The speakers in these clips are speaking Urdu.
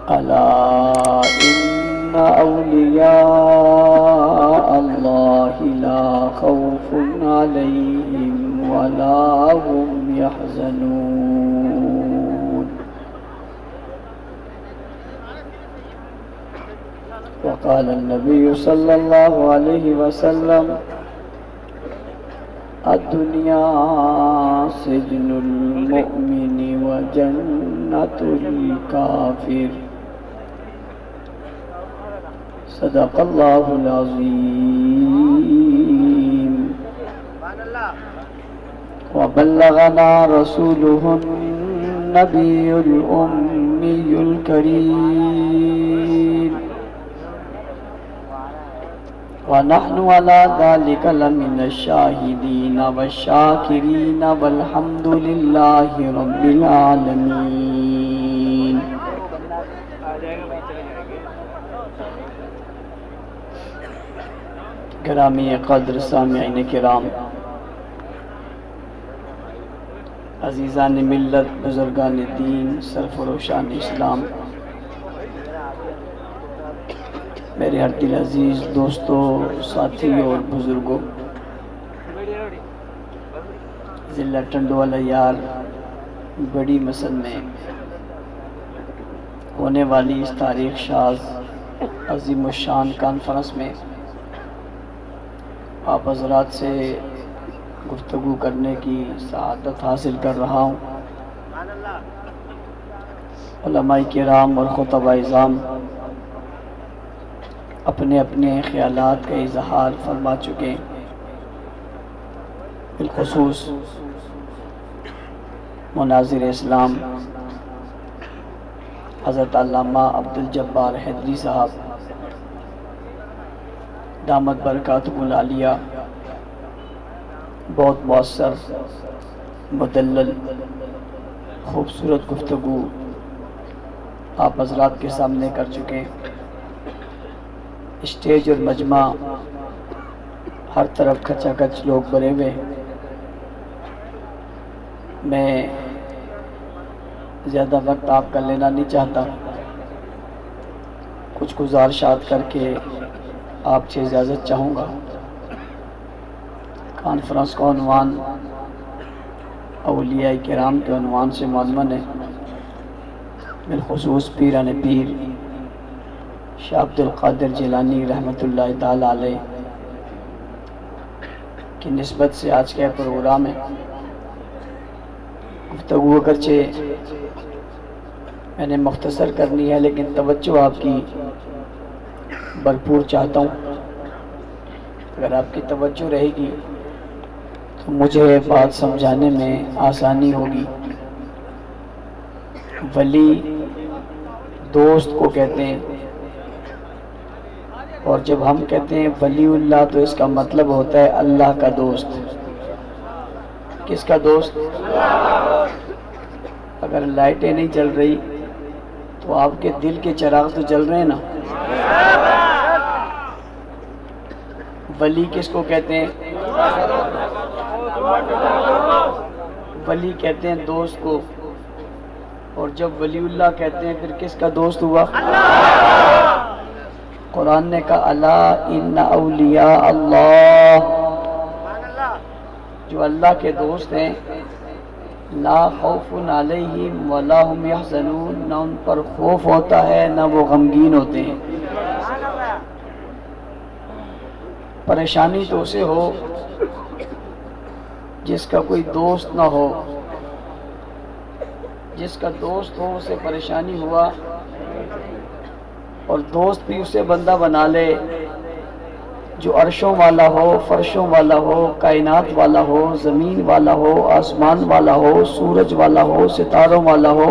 ألا إن أولياء الله لا خوف عليهم ولا هم يحزنون. وقال النبي صلى الله عليه وسلم الدنيا سجن المؤمن وجنة الكافر. صدق الله العظيم. وبلغنا رسوله النبي الأمي الكريم ونحن على ذلك لمن الشاهدين والشاكرين والحمد لله رب العالمين. گرامی قدر سامعین کرام، عزیزان ملت، بزرگان دین، سرفروشان اسلام، میرے ہر دل عزیز دوستوں، ساتھی اور بزرگوں، ضلع ٹنڈوالا یار بڑی مسجد میں ہونے والی اس تاریخ شاز عظیم الشان کانفرنس میں آپ حضرات سے گفتگو کرنے کی سعادت حاصل کر رہا ہوں۔ علماء کرام اور خطباء اعظام اپنے اپنے خیالات کا اظہار فرما چکے، بالخصوص مناظر اسلام حضرت علامہ عبدالجبار حیدری صاحب دامت برکاتہ العالیہ، بہت مؤثر، مدلل، خوبصورت گفتگو آپ حضرات کے سامنے کر چکے ہیں۔ اسٹیج اور مجمع ہر طرف کھچا کھچ لوگ بھرے ہوئے۔ میں زیادہ وقت آپ کا لینا نہیں چاہتا، کچھ گزارشات کر کے آپ سے اجازت چاہوں گا۔ کانفرنس کا عنوان اولیاء کرام کے عنوان سے معلوم ہے، بالخصوص پیران پیر شاہ عبد القادر جیلانی رحمۃ اللہ تعالی علیہ کی نسبت سے آج کا پروگرام ہے۔ گفتگو اگرچہ میں نے مختصر کرنی ہے، لیکن توجہ آپ کی بھرپور چاہتا ہوں۔ اگر آپ کی توجہ رہے گی تو مجھے بات سمجھانے میں آسانی ہوگی۔ ولی دوست کو کہتے ہیں، اور جب ہم کہتے ہیں ولی اللہ تو اس کا مطلب ہوتا ہے اللہ کا دوست۔ کس کا دوست؟ اگر لائٹیں نہیں جل رہی تو آپ کے دل کے چراغ تو جل رہے ہیں نا۔ ولی کس کو کہتے ہیں؟ ولی کہتے ہیں دوست کو، اور جب ولی اللہ کہتے ہیں پھر کس کا دوست ہوا؟ قرآن نے کہا الا ان اولیاء اللہ، جو اللہ کے دوست ہیں، لا خوف علیہم ولا هم یحزنون، نہ ان پر خوف ہوتا ہے نہ وہ غمگین ہوتے ہیں۔ پریشانی تو اسے ہو جس کا کوئی دوست نہ ہو، جس کا دوست ہو اسے پریشانی ہوا، اور دوست بھی اسے بندہ بنا لے جو عرشوں والا ہو، فرشوں والا ہو، کائنات والا ہو، زمین والا ہو، آسمان والا ہو، سورج والا ہو، ستاروں والا ہو،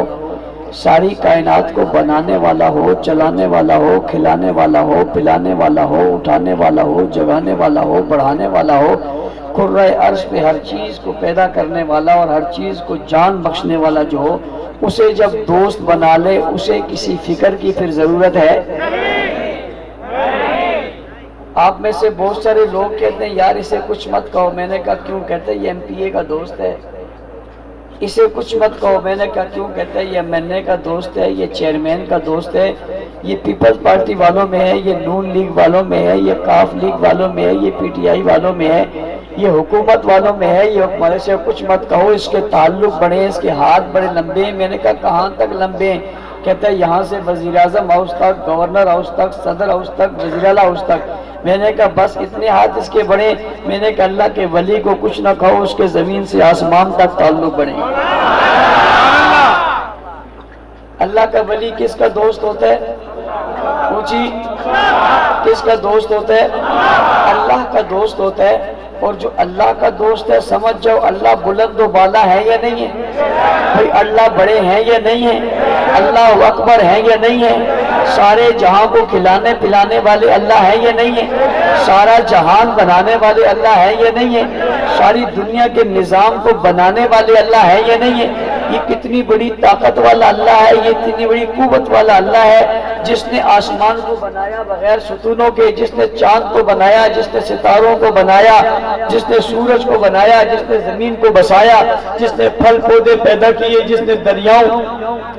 ساری کائنات کو بنانے والا ہو، چلانے والا ہو، کھلانے والا ہو، پلانے والا ہو، اٹھانے والا ہو، جگانے والا ہو، بڑھانے والا ہو، کرۂ عرش پہ ہر چیز کو پیدا کرنے والا اور ہر چیز کو جان بخشنے والا جو ہو، اسے جب دوست بنا لے اسے کسی فکر کی پھر ضرورت ہے؟ آپ میں سے بہت سارے لوگ کہتے ہیں یار اسے کچھ مت کہو، میں نے کہا کیوں؟ کہتے ہیں یہ ایم پی اے کا دوست ہے، اسے کچھ مت کہو۔ میں نے کہا کیوں؟ کہتا ہے یہ MNA کا دوست ہے، یہ چیئرمین کا دوست ہے، یہ پیپلز پارٹی والوں میں ہے، یہ نون لیگ والوں میں ہے، یہ کاف لیگ والوں میں ہے، یہ PTI والوں میں ہے، یہ حکومت والوں میں ہے، یہ ہمارے سے کچھ مت کہو، اس کے تعلق بڑے ہیں، اس کے ہاتھ بڑے لمبے ہیں۔ میں نے کہا کہاں تک لمبے ہیں؟ کہتا ہے یہاں سے وزیر اعظم ہاؤس تک، گورنر ہاؤس تک، صدر ہاؤس تک، وزیر اعلیٰ ہاؤس تک۔ میں نے کہا بس اتنے ہاتھ اس کے بڑے؟ میں نے کہا اللہ کے ولی کو کچھ نہ کہو، اس کے زمین سے آسمان تک تعلق بڑھے۔ اللہ کا ولی کس کا دوست ہوتا ہے؟ اونچی کس کا دوست ہوتا ہے؟ اللہ کا دوست ہوتا ہے۔ اور جو اللہ کا دوست ہے سمجھ جاؤ اللہ بلند و بالا ہے یا نہیں ہے؟ بھئی اللہ بڑے ہیں یا نہیں ہیں؟ اللہ اکبر ہیں یا نہیں ہیں؟ سارے جہاں کو کھلانے پلانے والے اللہ ہیں یا نہیں ہیں؟ سارا جہان بنانے والے اللہ ہیں یا نہیں ہیں؟ ساری دنیا کے نظام کو بنانے والے اللہ ہیں یا نہیں ہیں؟ یہ کتنی بڑی طاقت والا اللہ ہے، یہ اتنی بڑی قوت والا اللہ ہے، جس نے آسمان کو بنایا بغیر ستونوں کے، جس نے چاند کو بنایا، جس نے ستاروں کو بنایا، جس نے سورج کو بنایا، جس نے زمین کو بسایا، جس نے پھل پودے پیدا کیے، جس نے دریاؤں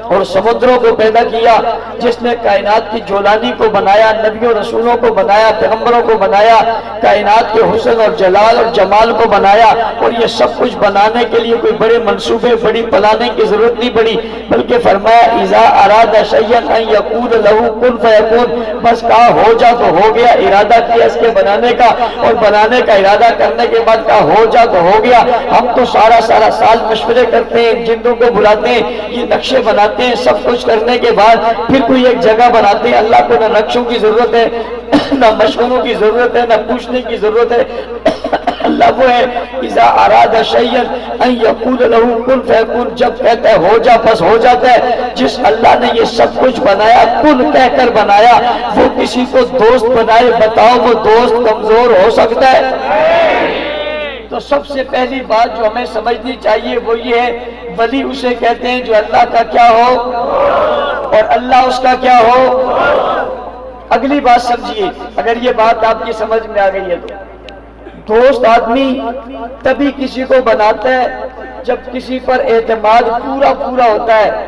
اور سمندروں کو پیدا کیا، جس نے کائنات کی جولانی کو بنایا، نبیوں رسولوں کو بنایا، پیغمبروں کو بنایا، کائنات کے حسن اور جلال اور جمال کو بنایا۔ اور یہ سب کچھ بنانے کے لیے کوئی بڑے منصوبے بڑی پلانے کی ضرورت نہیں پڑی، بلکہ فرمایا اذا اراد شیئا ان یقول له کن فیکون، بس کہا ہو جا تو ہو گیا، ارادہ کیا اس کے بنانے کا، اور بنانے کا ارادہ کرنے کے بعد کہا ہو جا تو ہو گیا۔ ہم تو سارا سال مشورے کرتے ہیں، جنوں کو بلاتے ہیں، یہ نقشے بناتے ہیں، سب کچھ کرنے کے بعد پھر کوئی ایک جگہ بناتے ہیں۔ اللہ کو نہ نقشوں کی ضرورت ہے، نہ مشوروں کی ضرورت ہے، نہ پوچھنے کی ضرورت ہے۔ اللہ وہ ہے اذا اراد شیئا ان یقول له کن فیکون، جب کہتا ہے ہو جا بس ہو جاتا ہے۔ جس اللہ نے یہ سب کچھ بنایا کن کہہ کر بنایا، وہ کسی کو دوست بنائے، بتاؤ وہ دوست کمزور ہو سکتا ہے؟ تو سب سے پہلی بات جو ہمیں سمجھنی چاہیے وہ یہ ہے، ولی اسے کہتے ہیں جو اللہ کا کیا ہو اور اللہ اس کا کیا ہو۔ اگلی بات سمجھیے، اگر یہ بات آپ کی سمجھ میں آ گئی ہے تو دوست آدمی تبھی کسی کو بناتا ہے جب کسی پر اعتماد پورا ہوتا ہے،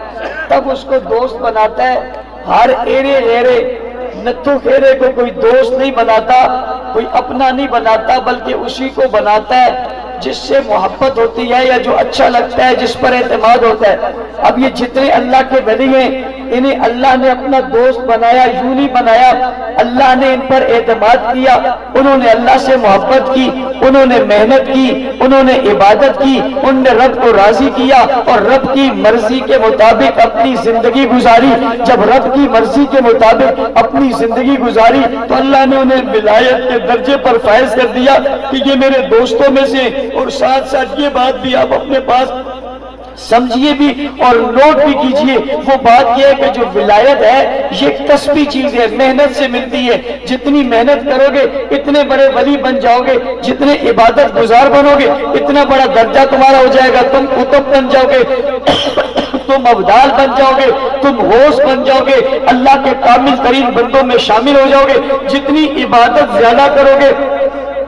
تب اس کو دوست بناتا ہے۔ ہر ایرے غیرے نتھو خیرے کو کوئی دوست نہیں بناتا، کوئی اپنا نہیں بناتا، بلکہ اسی کو بناتا ہے جس سے محبت ہوتی ہے یا جو اچھا لگتا ہے، جس پر اعتماد ہوتا ہے۔ اب یہ جتنے اللہ کے ولی ہیں انہیں اللہ نے اپنا دوست بنایا، یوں نہیں بنایا، اللہ نے ان پر اعتماد کیا، انہوں نے اللہ سے محبت کی، انہوں نے محنت کی، انہوں نے عبادت کی، انہوں نے رب کو راضی کیا اور رب کی مرضی کے مطابق اپنی زندگی گزاری۔ جب رب کی مرضی کے مطابق اپنی زندگی گزاری تو اللہ نے انہیں ولایت کے درجے پر فائز کر دیا کہ یہ میرے دوستوں میں سے۔ اور ساتھ ساتھ یہ بات بھی آپ اپنے پاس سمجھیے بھی اور نوٹ بھی کیجئے، وہ بات یہ ہے کہ جو ولایت ہے یہ کسبی چیز ہے، محنت سے ملتی ہے۔ جتنی محنت کرو گے اتنے بڑے ولی بن جاؤ گے، جتنے عبادت گزار بنو گے اتنا بڑا درجہ تمہارا ہو جائے گا، تم قطب بن جاؤ گے، تم ابدال بن جاؤ گے، تم غوث بن جاؤ گے، اللہ کے کامل ترین بندوں میں شامل ہو جاؤ گے۔ جتنی عبادت زیادہ کرو گے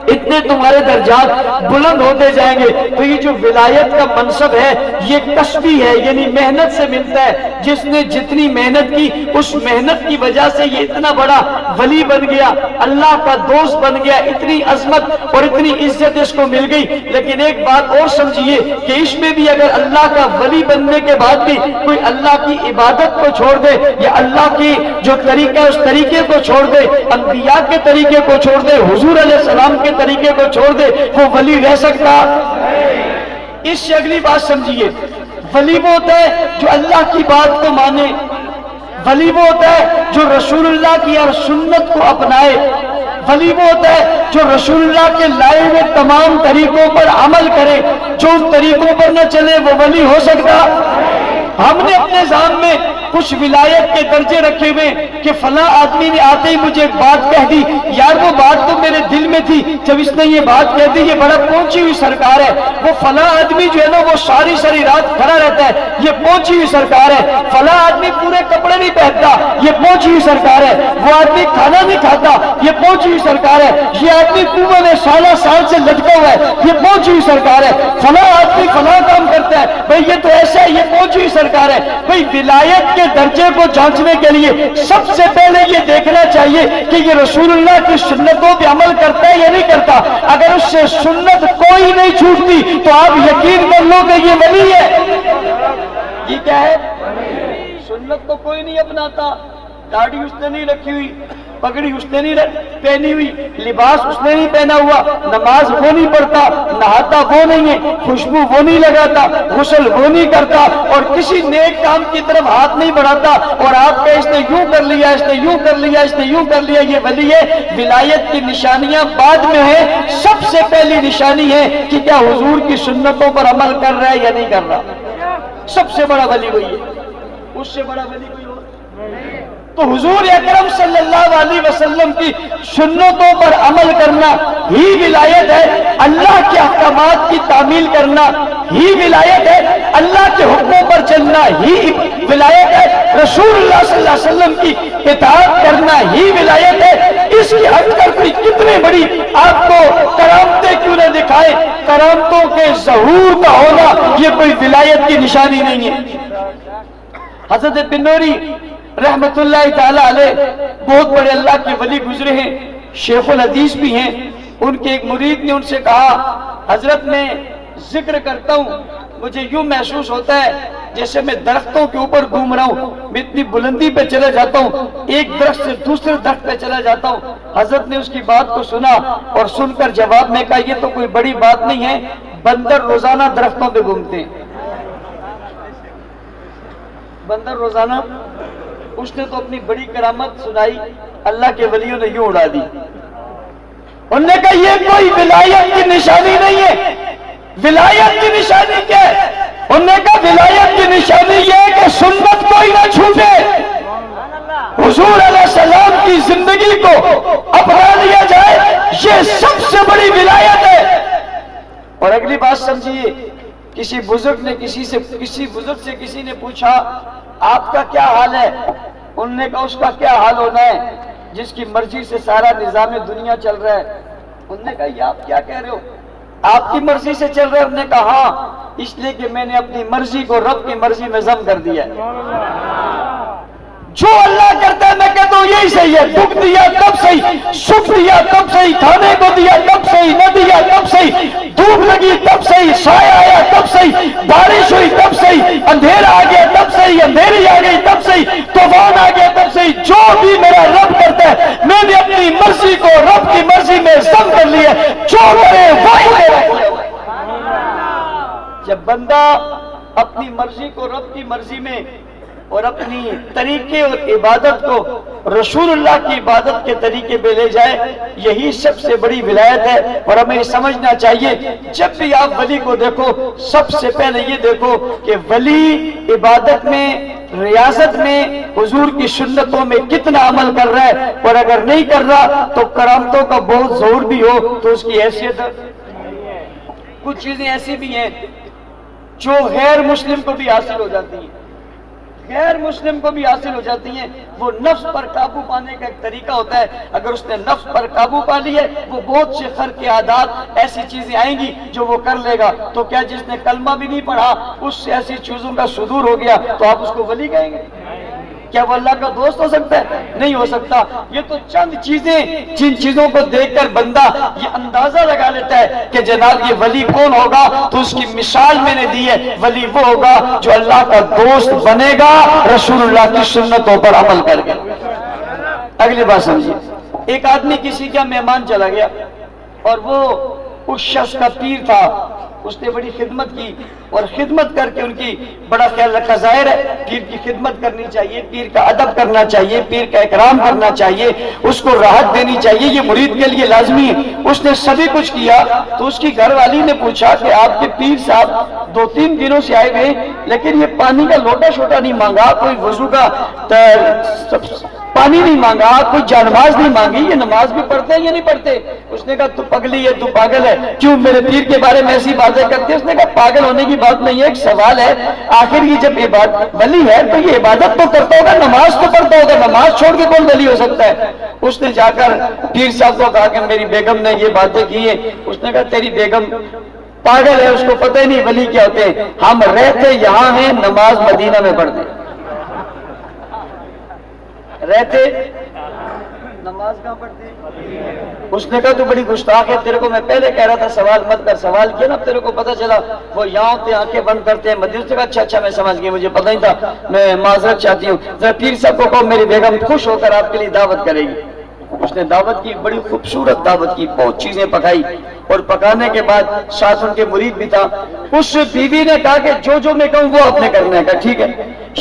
اتنے تمہارے درجات بلند ہوتے جائیں گے۔ تو یہ جو ولایت کا منصب ہے یہ کسبی ہے، یعنی محنت سے ملتا ہے۔ جس نے جتنی محنت کی اس محنت کی وجہ سے یہ اتنا بڑا ولی بن گیا، اللہ کا دوست بن گیا، اتنی عظمت اور اتنی عزت اس کو مل گئی۔ لیکن ایک بات اور سمجھیے کہ اس میں بھی اگر اللہ کا ولی بننے کے بعد بھی کوئی اللہ کی عبادت کو چھوڑ دے یا اللہ کی جو طریقہ ہے اس طریقے کو چھوڑ دے، انبیاء کے طریقے کو چھوڑ دے، حضور علیہ السلام کے طریقے کو چھوڑ دے، وہ ولی رہ سکتا؟ اس سے اگلی بات سمجھیے، ولی وہ ہوتا ہے جو اللہ کی بات کو مانے، ولی وہ ہوتا ہے جو رسول اللہ کی اور سنت کو اپنائے، ولی وہ ہوتا ہے جو رسول اللہ کے لائے ہوئے تمام طریقوں پر عمل کرے۔ جو ان طریقوں پر نہ چلے وہ ولی ہو سکتا؟ ہم نے اپنے ذہن میں کچھ ولایت کے درجے رکھے ہوئے کہ فلاں آدمی نے آتے ہی مجھے ایک بات کہہ دی، یار وہ بات تو میرے دل میں تھی، جب اس نے یہ بات کہہ دی یہ بڑا پہنچی ہوئی سرکار ہے۔ وہ فلاں آدمی جو ہے نا وہ ساری رات کھڑا رہتا ہے، یہ پہنچی ہوئی سرکار ہے۔ فلاں آدمی پورے کپڑے نہیں نہیں پہنتا، یہ پہنچی ہوئی سرکار ہے، وہ آدمی کھانا نہیں کھاتا، یہ پہنچی ہوئی سرکار ہے، یہ آدمی کنویں میں 16 سال سے لٹکا ہوا ہے، یہ پہنچی ہوئی سرکار ہے، فلاں آدمی فلاں کام کرتا ہے، بھئی یہ تو ایسا ہے، یہ پہنچی ہوئی سرکار ہے۔ بھئی ولایت کے درجے کو جانچنے کے لیے سب سے پہلے یہ دیکھنا چاہیے کہ یہ رسول اللہ کی سنتوں پہ عمل کرتا ہے یا نہیں کرتا۔ اگر اس سے سنت کوئی نہیں چھوٹتی تو آپ یقین کر لو کہ یہ ولی ہے۔ یہ کیا ہے؟ سنت تو کوئی نہیں اپناتا، داڑھی اس نے نہیں رکھی ہوئی، پگڑی اس نے نہیں پہنی ہوئی، لباس اس نے نہیں پہنا ہوا، نماز وہ نہیں پڑھتا، نہاتا وہ نہیں ہے، خوشبو وہ نہیں لگاتا، غسل وہ نہیں کرتا، اور کسی نیک کام کی طرف ہاتھ نہیں بڑھاتا، اور آپ کا اس نے یوں کر لیا، اس نے یوں کر لیا، اس نے یوں کر لیا، یہ ولی ہے۔ ولایت کی نشانیاں بعد میں ہیں، سب سے پہلی نشانی ہے کہ کیا حضور کی سنتوں پر عمل کر رہا ہے یا نہیں کر رہا۔ سب سے بڑا ولی وہی ہے، اس سے بڑا ولی کوئی اور نہیں۔ تو حضور اکرم صلی اللہ علیہ وسلم کی سنتوں پر عمل کرنا ہی ولایت ہے، اللہ کے احکامات کی تعمیل کرنا ہی ولایت ہے، اللہ کے حکموں پر چلنا ہی ولایت ہے، رسول اللہ صلی اللہ علیہ وسلم کی اطاعت کرنا ہی ولایت ہے۔ اس کی ہٹ کر کوئی کتنے بڑی آپ کو کرامتیں کیوں نہ دکھائے، کرامتوں کے ظہور کا ہونا یہ کوئی ولایت کی نشانی نہیں ہے۔ حضرت بنوری رحمت اللہ تعالی علیہ بہت بڑے اللہ کے ولی گزرے ہیں، شیخ الحدیث بھی ہیں۔ ان کے ایک مرید نے ان سے کہا، حضرت میں ذکر کرتا ہوں، مجھے یوں محسوس ہوتا ہے جیسے میں درختوں کے اوپر گھوم رہا ہوں، میں اتنی بلندی پہ چلا جاتا ہوں، ایک درخت سے دوسرے درخت پہ چلا جاتا ہوں۔ حضرت نے اس کی بات کو سنا اور سن کر جواب میں کہا، یہ تو کوئی بڑی بات نہیں ہے، بندر روزانہ درختوں پہ گھومتے ہیں، بندر روزانہ۔ اس نے تو اپنی بڑی کرامت سنائی، اللہ کے ولیوں نے یوں اڑا دی۔ انہوں نے کہا یہ کوئی ولایت کی نشانی نہیں ہے۔ ولایت کی نشانی کیا ہے؟ انہوں نے کہا ولایت کی نشانی یہ ہے کہ سنت کوئی نہ چھوٹے، حضور علیہ السلام کی زندگی کو اپنا لیا جائے، یہ سب سے بڑی ولایت ہے۔ اور اگلی بات سمجھیے، کسی بزرگ نے کسی نے پوچھا آپ کا کیا حال ہے؟ انہوں نے کہا اس کا کیا حال ہونا ہے جس کی مرضی سے سارا نظام دنیا چل رہا ہے۔ انہوں نے کہا یہ آپ کیا کہہ رہے ہو، آپ کی مرضی سے چل رہا ہے؟ انہوں نے کہا ہاں، اس لیے کہ میں نے اپنی مرضی کو رب کی مرضی میں ضم کر دیا ہے۔ جو اللہ کرتا ہے میں کہتا ہوں یہی صحیح ہے، دکھ دیا تب صحیح، سکھ دیا تب صحیح، کھانے کو دیا تب صحیح، نہ دیا تب صحیح، دھوپ لگی تب صحیح، سایہ آیا تب صحیح، بارش ہوئی تب صحیح، اندھیرا آ گیا تب صحیح، اندھیری آ گئی تب صحیح، طوفان آ گیا تب صحیح، جو بھی میرا رب کرتا ہے میں نے اپنی مرضی کو رب کی مرضی میں ضم کر لیا، جو کرے وہی میرا کیا ہوا ہے۔ جب بندہ اپنی مرضی کو رب کی مرضی میں اور اپنی طریقے اور عبادت کو رسول اللہ کی عبادت کے طریقے پہ لے جائے، یہی سب سے بڑی ولایت ہے۔ اور ہمیں سمجھنا چاہیے جب بھی آپ ولی کو دیکھو سب سے پہلے یہ دیکھو کہ ولی عبادت میں، ریاضت میں، حضور کی سنتوں میں کتنا عمل کر رہا ہے، اور اگر نہیں کر رہا تو کرامتوں کا بہت ظہور بھی ہو تو اس کی حیثیت ہے۔ کچھ چیزیں ایسی بھی ہیں جو غیر مسلم کو بھی حاصل ہو جاتی ہیں، غیر مسلم کو بھی حاصل ہو جاتی ہیں۔ وہ نفس پر قابو پانے کا ایک طریقہ ہوتا ہے، اگر اس نے نفس پر قابو پا لی ہے وہ بہت سے خرق عادات ایسی چیزیں آئیں گی جو وہ کر لے گا۔ تو کیا جس نے کلمہ بھی نہیں پڑھا اس سے ایسی چیزوں کا صدور ہو گیا تو آپ اس کو ولی کہیں گے؟ کیا وہ اللہ کا دوست ہو سکتا ہے؟ نہیں ہو سکتا۔ یہ تو چند چیزیں جن چیزوں کو دیکھ کر بندہ یہ اندازہ لگا لیتا ہے کہ جناب یہ ولی کون ہوگا، تو اس کی مثال میں نے دی ہے، ولی وہ ہوگا جو اللہ کا دوست بنے گا رسول اللہ کی سنتوں پر عمل کر کے۔ اگلی بات سمجھیے، ایک آدمی کسی کا مہمان چلا گیا اور وہ اس شخص کا پیر تھا، اس نے بڑی خدمت کی اور خدمت کر کے ان کی بڑا خیال رکھا۔ ظاہر ہے پیر کی خدمت کرنی چاہیے، پیر کا ادب کرنا چاہیے، پیر کا اکرام کرنا چاہیے، اس کو راحت دینی چاہیے، یہ مرید کے لیے لازمی ہے۔ اس نے سبھی کچھ کیا تو اس کی گھر والی نے پوچھا کہ آپ کے پیر صاحب 2-3 دنوں سے آئے ہوئے لیکن یہ پانی کا لوٹا شوٹا نہیں مانگا، کوئی وضو کا پانی نہیں مانگا، کوئی جانماز نہیں مانگی، یہ نماز بھی پڑھتے ہیں یا نہیں پڑھتے؟ اس نے کہا تو پگلی ہے، تو پاگل ہے، کیوں میرے پیر کے بارے میں ایسی باتیں کرتے؟ اس نے کہا پاگل ہونے کی بات نہیں ہے، ایک سوال ہے، آخر یہ جب عبادت ولی ہے تو یہ عبادت تو کرتا ہوگا، نماز تو پڑھتا ہوگا، نماز چھوڑ کے کون ولی ہو سکتا ہے؟ اس نے جا کر پیر صاحب کو کہا کہ میری بیگم نے یہ باتیں کی ہیں۔ اس نے کہا تیری بیگم پاگل ہے، اس کو پتہ ہی نہیں ولی کیا ہوتے ہیں، ہم رہتے یہاں ہیں، نماز مدینہ میں پڑھتے ہیں، رہتے نماز کہاں پڑھتے ہیں؟ اس نے کہا تو بڑی گستاخ ہے، تیرے کو میں پہلے کہہ رہا تھا سوال مت کر، سوال کیا نا، اب تیرے کو پتہ چلا وہ یہاں ہوتے آنکھیں بند کرتے ہیں مدینہ۔ اس نے کہا اچھا اچھا میں سمجھ گئی، مجھے پتہ ہی تھا، میں معذرت چاہتی ہوں، ذرا پیر صاحب کو کہو میری بیگم خوش ہو کر آپ کے لیے دعوت کرے گی۔ اس نے دعوت کی، بڑی خوبصورت دعوت کی، بہت چیزیں پکائی، اور پکانے کے بعد ساتھ ان کے مرید بھی تھا۔ اس بیوی نے کہا کہ جو جو میں کہوں وہ آپ نے کرنا ہے، کہا ٹھیک ہے،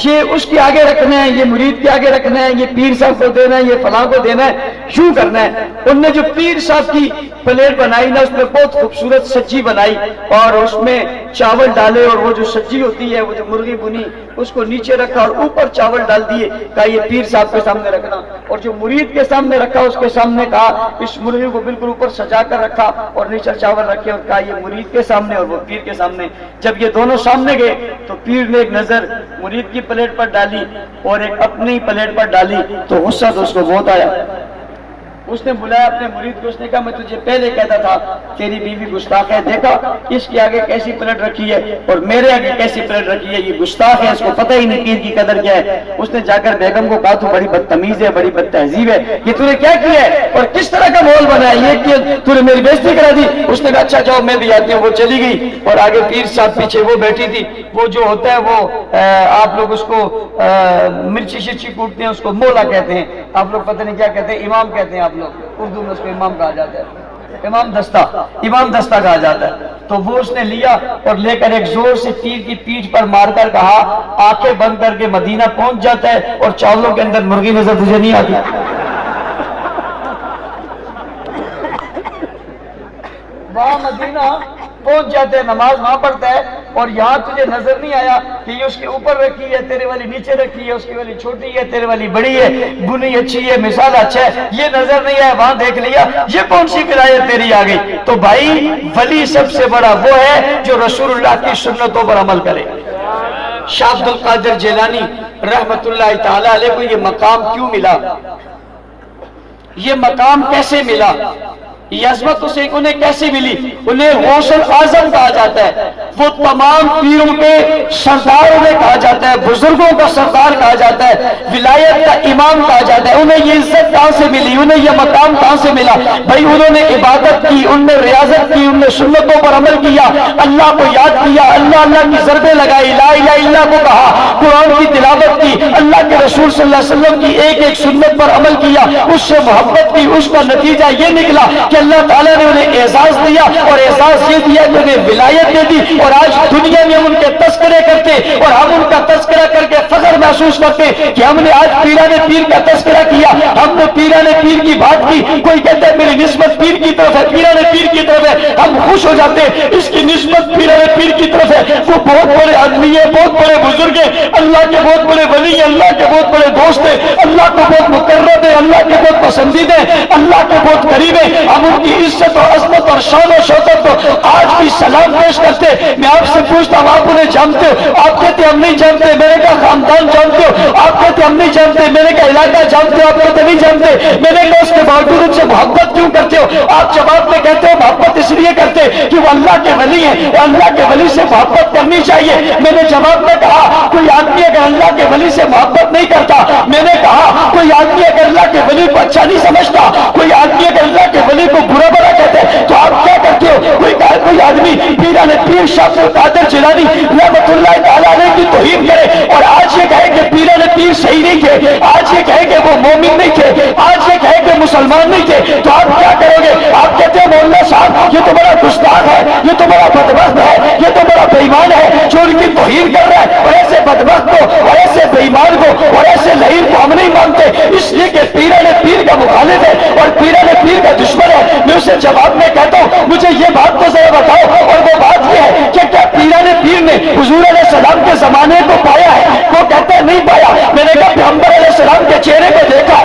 یہ اس کے آگے رکھنا ہے، یہ مرید کے آگے رکھنا ہے، یہ پیر صاحب کو دینا ہے، یہ فلاں کو دینا ہے، یوں کرنا ہے۔ ان نے جو پیر صاحب کی پلیٹ بنائی نا، اس میں بہت خوبصورت سجی بنائی، اور اس میں چاول ڈالے، اور وہ جو سجی ہوتی ہے، وہ جو مرغی بنی، اس کو نیچے رکھا اور اوپر چاول ڈال دیے، کہا یہ پیر صاحب کے سامنے رکھنا، اور جو مرید کے سامنے رکھا اس کے سامنے کہا اس مرغی کو بالکل اوپر سجا کر رکھا، اور نیچے چاول رکھے، اور کہا یہ مرید کے سامنے اور وہ پیر کے سامنے۔ جب یہ دونوں سامنے گئے تو پیر نے ایک نظر مرید کی پلیٹ پر ڈالی اور ایک اپنی پلیٹ پر ڈالی، تو غصہ تو اس کو بہت آیا۔ اس نے بلایا اپنے مرید کو، اس نے کہا میں تجھے پہلے کہتا تھا تیری بیوی گستاخ ہے، دیکھا اس کے آگے کیسی پلیٹ رکھی ہے اور میرے آگے کیسی پلیٹ رکھی ہے، یہ گستاخ ہے، اس کو پتہ ہی نہیں پیر کی قدر کیا ہے۔ اس نے جا کر بیگم کو کہا تو بڑی بدتمیز ہے، بڑی بد تہذیب ہے، یہ تو نے کیا کیا ہے اور کس طرح کا ماحول بنایا، یہ کہ تو نے میری بےزتی کرا دی۔ اس نے کہا اچھا جاؤ میں بھی آتی ہوں۔ وہ چلی گئی، اور آگے پیر صاحب پیچھے وہ بیٹھی تھی، وہ جو ہوتا ہے وہ آپ لوگ اس کو مرچی شرچی کوٹتے ہیں، اس کو مولا کہتے ہیں، آپ لوگ پتہ نہیں کیا کہتے ہیں، امام کہتے ہیں آپ لوگ، اردو میں اس کو امام کہا جاتا ہے، امام دستہ کہا جاتا ہے۔ تو وہ اس نے لیا اور لے کر ایک زور سے پیر کی پیٹھ پر مار کر کہا آنکھیں بند کر کے مدینہ پہنچ جاتا ہے اور چاولوں کے اندر مرغی نظر تجھے نہیں آتی۔ وہاں مدینہ پہنچ جاتے ہیں، نماز وہاں پڑھتا ہے، اور یہاں تجھے نظر نہیں آیا کہ یہ اس کے اوپر رکھی ہے، تیرے والی نیچے رکھی ہے، اس کی والی چھوٹی ہے، تیرے والی بڑی ہے، بنی اچھی ہے، مثال اچھا ہے، یہ نظر نہیں آیا، وہاں دیکھ لیا، یہ کون سی ولایت تیری آ گئی؟ تو بھائی ولی سب سے بڑا وہ ہے جو رسول اللہ کی سنتوں پر عمل کرے۔ شاہ عبد القادر جیلانی رحمت اللہ تعالی علیہ کو یہ مقام کیوں ملا، یہ مقام کیسے ملا، یہ عظمت اسے انہیں کیسے ملی؟ انہیں غوث الاعظم کہا جاتا ہے، وہ تمام پیروں کے سردار انہیں کہا جاتا ہے، بزرگوں کا سردار کہا جاتا ہے، ولایت کا امام کہا جاتا ہے۔ انہیں یہ عزت کہاں سے ملی، انہیں یہ مقام کہاں سے ملا؟ بھائی انہوں نے عبادت کی، انہوں نے ریاضت کی، انہوں نے سنتوں پر عمل کیا، اللہ کو یاد کیا، اللہ کی ضربیں لگائی، لا الہ الا اللہ کو کہا، قرآن کی تلاوت کی، اللہ کے رسول صلی اللہ علیہ وسلم کی ایک ایک سنت پر عمل کیا، اس سے محبت کی، اس کا نتیجہ یہ نکلا کہ اللہ تعالیٰ نے انہیں اعزاز دیا، اور اعزاز یہ دیا کہ انہیں ولایت دے دی، اور آج دنیا میں ہم ان کے تذکرے کرتے اور ہم ان کا تذکرہ کر کے فخر محسوس کرتے کہ ہم نے آج پیران پیر کا تذکرہ کیا، ہم نے پیران پیر کی بات کی۔ کوئی کہتا ہے میری نسبت پیر کی طرف ہے، پیران پیر کی طرف ہے، ہم خوش ہو جاتے ہیں، اس کی نسبت پیران پیر کی طرف ہے، وہ بہت بڑے آدمی ہے، بہت بڑے بزرگ ہیں، اللہ کے بہت بڑے ولی ہیں، اللہ کے بہت بڑے دوست ہیں، اللہ کو بہت مقرب ہیں، اللہ کے بہت پسندیدہ ہیں، اللہ کے بہت قریب ہیں، ہم ان کی عزت اور عظمت اور شان و شوکت کو آج بھی سلام پیش کرتے۔ میں آپ سے پوچھتا ہوں آپ انہیں جانتے ہو؟ آپ کہتے ہم نہیں جانتے، میں نے کہا خاندان جانتے ہو؟ آپ کہتے ہم نہیں جانتے، میں نے کہا علاقہ جانتے ہو؟ آپ کہتے نہیں جانتے، میں نے کہا اس کے باوجود ان سے محبت کیوں کرتے ہو؟ آپ جواب میں کہتے ہو محبت اس لیے کرتے کہ وہ اللہ کے ولی ہیں اور اللہ کے ولی سے محبت کرنی چاہیے۔ میں نے جواب میں کہا کوئی آدمی اگر اللہ کے ولی سے محبت نہیں کرتا، میں نے کہا کوئی آدمی اگر اللہ کے ولی کو اچھا نہیں سمجھتا، کوئی آدمی اگر اللہ کے ولی کو برا بڑا کہتے ہیں تو آپ کیا کرتے ہو؟ کوئی آدمی پیران پیر شاہ عبد القادر جیلانی رحمت اللہ تعالیٰ علیہ کی توہین کرے اور آج یہ کہے کہ پیران پیر صحیح نہیں تھے، آج یہ کہے کہ وہ مومن نہیں تھے، آج یہ کہے کہ مسلمان نہیں تھے، تو آپ کیا کرو گے؟ آپ کہتے ہیں مولانا صاحب یہ تو بڑا گستاخ ہے، یہ تو بڑا بدبخت ہے، یہ تو بڑا بے ایمان ہے جو ان کی توہین کر رہا ہے، اور ایسے بدبخت کو اور ایسے بے ایمان کو اور ایسے لعین کو ہم نہیں مانتے، اس لیے کہ پیران پیر کا مخالف ہے اور پیران پیر کا دشمن ہے۔ میں اسے جواب میں کہتا ہوں مجھے یہ بات تو ذرا بتاؤ، اور وہ بات یہ ہے کہ کیا پیران پیر نے حضور علیہ السلام کے زمانے کو پایا ہے؟ وہ کہتا ہے نہیں پایا۔ میں نے کہا پیغمبر علیہ السلام کے چہرے کو دیکھا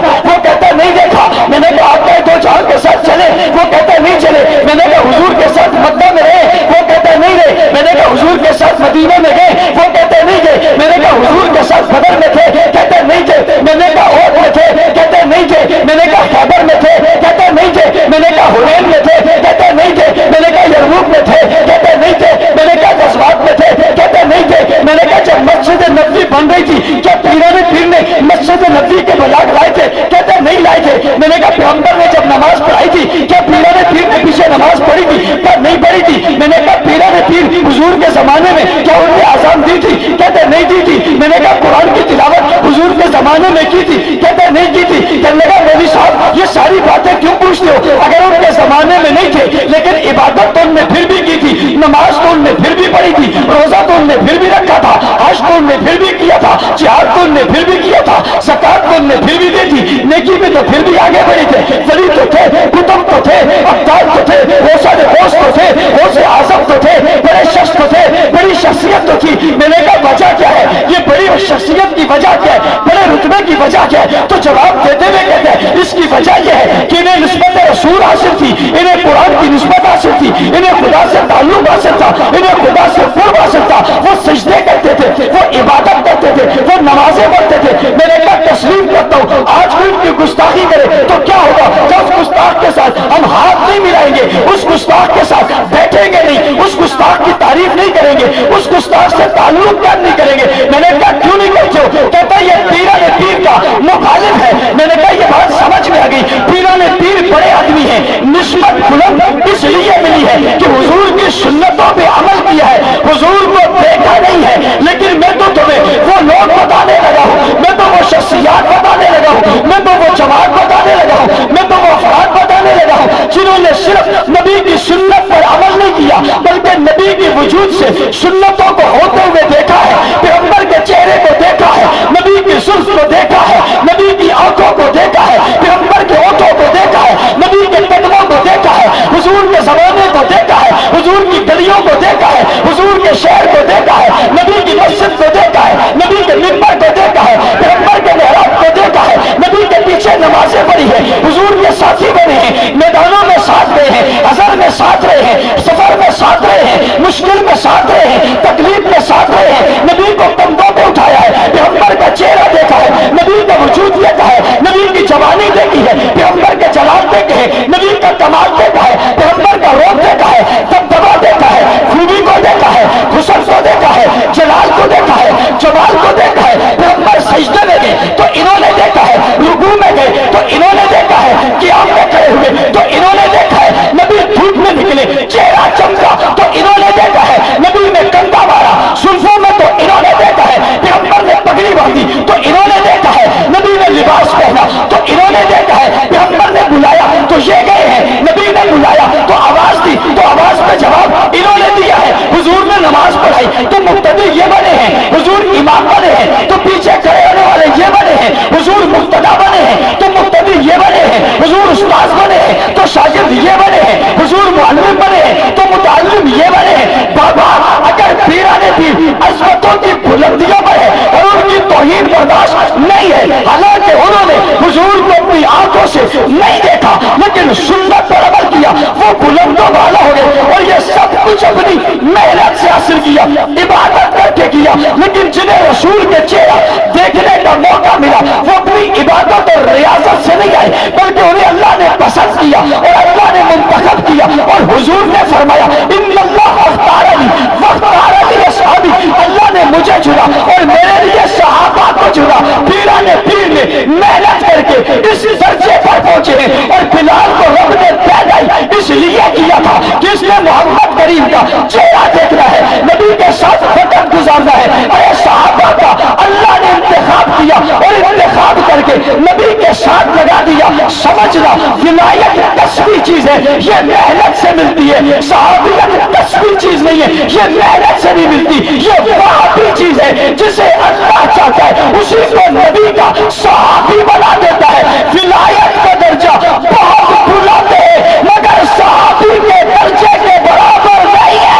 زمانے میں کی تھی؟ کہتے نہیں کی تھی۔ کہنے لگا مولوی صاحب یہ ساری باتیں کیوں پوچھتے ہو؟ اگر ان کے زمانے میں نہیں تھے لیکن عبادت تو ان نے پھر بھی کی تھی، نماز تو ان نے پھر بھی پڑھی تھی، روزہ تو ان نے پھر بھی رکھا تھا، حج تو ان نے پھر بھی کیا تھا، جہاد تو ان نے پھر بھی کیا تھا، زکات تو ان نے پھر بھی دی تھی، نیکی میں تو پھر بھی آگے بڑھی تھے، ولی تو تھے، کتب تو تھے، ابدال تو تھے، حوصلے ہوش تو تھے، حوصلے اعظم تو تھے، بڑے شخص تو تھے، بڑی شخصیت تو تھی۔ میں نے کہا وجہ کیا ہے؟ یہ بڑی شخصیت کی وجہ کیا ہے؟ بڑے رتبے کی وجہ کیا ہے؟ تو جواب دیتے ہوئے کہتے ہیں اس کی وجہ یہ ہے کہ انہیں نسبت رسول حاصل تھی، انہیں قرآن کی نسبت حاصل تھی، انہیں خدا سے تعلق حاصل تھا، انہیں خدا سے قرب حاصل تھا، وہ سجدے کرتے تھے، وہ عبادت کرتے تھے، وہ نمازیں پڑھتے تھے۔ میں نے کہا تسلیم کرتا ہوں آج کوئی ان کی گستاخی کرے تو کیا ہوگا؟ جب اس گستاخ کے ساتھ ہم ہاتھ نہیں ملائیں گے، اس گستاخ کے ساتھ بیٹھیں گے نہیں، اس گستاخ کی تعریف نہیں کریں گے، اس گستاخ سے تعلق قائم نہیں کریں گے۔ میں نے کہا کیوں نہیں کرتے ہو؟ کہتا یہ پیران پیر کا مخالف ہے۔ میں نے کہا یہ بات سمجھ میں آ گئی، پیران پیر بڑے آدمی ہیں، نسبت بلند اس لیے ملی ہے کہ حضور کی سنتوں پہ عمل کیا ہے، حضور کو دیکھا نہیں ہے، لیکن میں تو تمہیں وہ لوگ بتانے لگا ہوں، میں تو وہ شخصیات بتانے لگا ہوں، میں تو وہ جماعت بتانے لگا ہوں، میں تو وہ افراد بتانے لگا ہوں جنہوں نے صرف نبی کی سنت پر عمل نہیں کیا بلکہ نبی کے وجود سے سنتوں کو ہوتے ہوئے دیکھا ہے، پیغمبر کے چہرے کو دیکھا ہے، نبی کی زلف کو دیکھا ہے، نبی کی آنکھوں کو دیکھا ہے، پیغمبر کے ہونٹوں کو دیکھا ہے، نبی کے قدموں کو دیکھا ہے، حضور کے زمانے کو دیکھا ہے، حضور کی گلیوں کو دیکھا ہے، حضور کے شہر کو دیکھا ہے، نبی کی مسجد کو دیکھا ہے، نبی کے منبر کو دیکھا ہے، پیغمبر کے محراب کو دیکھا ہے، نبی کے پیچھے نمازیں پڑھی ہے، حضور کے ساتھی بنے ہیں، میدانوں میں ساتھ رہے ہیں، ہزار میں ساتھ رہے ہیں، سفر میں ساتھ رہے ہیں، مشکل میں ساتھ رہے ہیں، تکلیف میں ساتھ رہے ہیں، نبی کو کندھوں پہ اٹھایا ہے، پیغمبر کا چہرہ دیکھا ہے، نبی کا وجود دیکھا ہے، نبی کی جوانی دیکھی ہے، پیغمبر کے جلال دیکھے ہیں، نبی کا کمال دیکھا ہے، پیغمبر کا روپ دیکھا ہے، دبدبا دیکھا ہے، خوبی کو دیکھا ہے، حسن کو دیکھا ہے، جلال کو دیکھا ہے، جمال کو دیکھا ہے۔ پیغمبر سجدے میں گئے تو انہوں نے دیکھا ہے، رکوع میں گئے تو انہوں نے دیکھا ہے، قیام میں کھڑے ہوئے تو انہوں نے دیکھا ہے، نبی دھوپ میں نکلے چہرہ چمکا تو انہوں نے دیکھا ہے، نبی نے کندھا مارا زلفوں میں تو انہوں نے دیکھا ہے، پیغمبر نے پگڑی باندھی تو انہوں نے دیکھا ہے، نبی نے لباس پہنا تو انہوں نے دیکھا ہے، پیغمبر نے بلایا تو یہ گئے ہیں، نبی نے بلایا تو آواز دی تو آواز پہ جواب انہوں نے دیا ہے، حضور نے نماز پڑھائی تو مقتدی یہ بنے ہیں، حضور امام بنے ہیں تو پیچھے کھڑے ہونے والے یہ بنے ہیں، حضور مقتدا بنے ہیں تو مقتدی یہ بنے ہیں، حضور استاد بنے ہیں تو شاگرد یہ بنے ہیں، حضور معلم بنے ہیں تو متعلم یہ بنے ہیں۔ بابا اگر پیران پیر عظمتوں کی بلندیوں پر ہے اور ان کی توہین برداشت نہیں ہے، حالانکہ انہوں نے حضور کو اپنی آنکھوں سے نہیں دیکھا لیکن سنت پر عمل کیا، وہ بلندوں والا ہو گئے اور یہ سب کچھ اپنی محنت سے حاصل کیا، عبادت کر کے کیا، لیکن جنہیں رسول کے چہرہ دیکھنے کا موقع ملا وہ اپنی عبادت اور ریاضت سے نہیں آئے بلکہ انہیں اللہ نے پسند کیا اور اللہ نے منتخب کیا، اور حضور نے فرمایا ان اللہ اختارنی واختارنی اصحابی، اللہ نے مجھے چنا اور میرے لیے صحابہ کو چنا۔ پیران پیر نے محنت کر کے اس درجے پر پہنچے ہیں، اور بلال کو رب نے پیدا اس لیے کیا تھا کہ اس نے محمد کریم کا چہرہ دیکھنا ہے، نبی کے ساتھ وقت گزارنا ہے۔ اے صحابہ کا اللہ نے انتخاب کیا اور انتخاب کر کے نبی کے ساتھ لگا دیا۔ سمجھنا ولایت کسبی چیز ہے، یہ محنت سے ملتی ہے، صحابیت کسبی چیز نہیں ہے، یہ محنت سے نہیں ملتی، یہ وہابی چیز ہے، جسے اللہ چاہتا ہے اسی کو نبی کا صحابی بنا دیتا ہے۔ ولایت کا درجہ بہت بلند ہے مگر صحابی کے درجے کے برابر نہیں ہے۔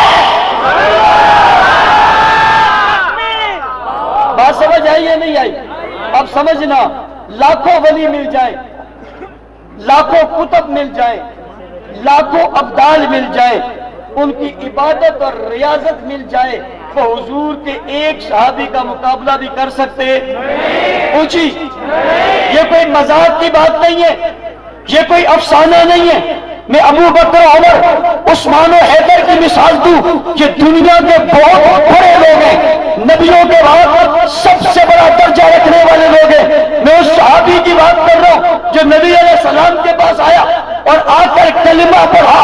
بات سمجھ آئی یا نہیں آئی؟ اب سمجھنا، لاکھوں ولی مل جائیں، لاکھوں کتب مل جائیں، لاکھوں ابدال مل جائیں، ان کی عبادت اور ریاضت مل جائے، وہ حضور کے ایک صحابی کا مقابلہ بھی کر سکتے ہیں؟ پوچھی، یہ کوئی مذاق کی بات نہیں ہے، یہ کوئی افسانہ نہیں ہے۔ میں ابو بکر، عمر، عثمان و حیدر کی مثال دوں، یہ دنیا کے بہت بڑے لوگ ہیں، نبیوں کے بعد سب سے بڑا درجہ رکھنے والے لوگ ہیں۔ میں اس صحابی کی بات کر رہا ہوں جو نبی علیہ السلام کے پاس آیا اور آ کر کلمہ پڑھا،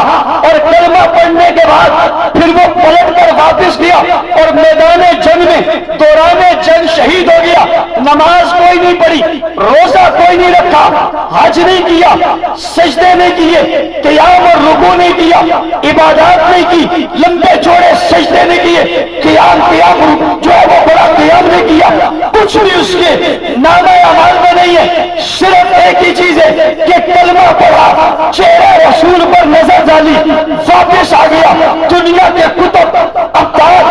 اور کلمہ پڑھنے کے بعد پھر وہ پلٹ کر واپس گیا اور میدان جنگ میں دوران جنگ شہید ہو گیا۔ نماز کوئی نہیں نہیں پڑھی، روزہ کوئی نہیں رکھا، حج نہیں کیا، سجدے نہیں کیے، قیام اور رکوع نہیں کیا، عبادات نہیں کی، لمبے چوڑے سجدے نہیں کیے، قیام جو ہے وہ بڑا قیام نہیں کیا، کچھ بھی اس کے نامہ اعمال میں نہیں ہے، صرف ایک ہی چیز ہے کہ کلمہ پڑھا، چہرہ رسول پر نظر ڈالی، واپس آ گیا، دنیا کے کتب، ابدال،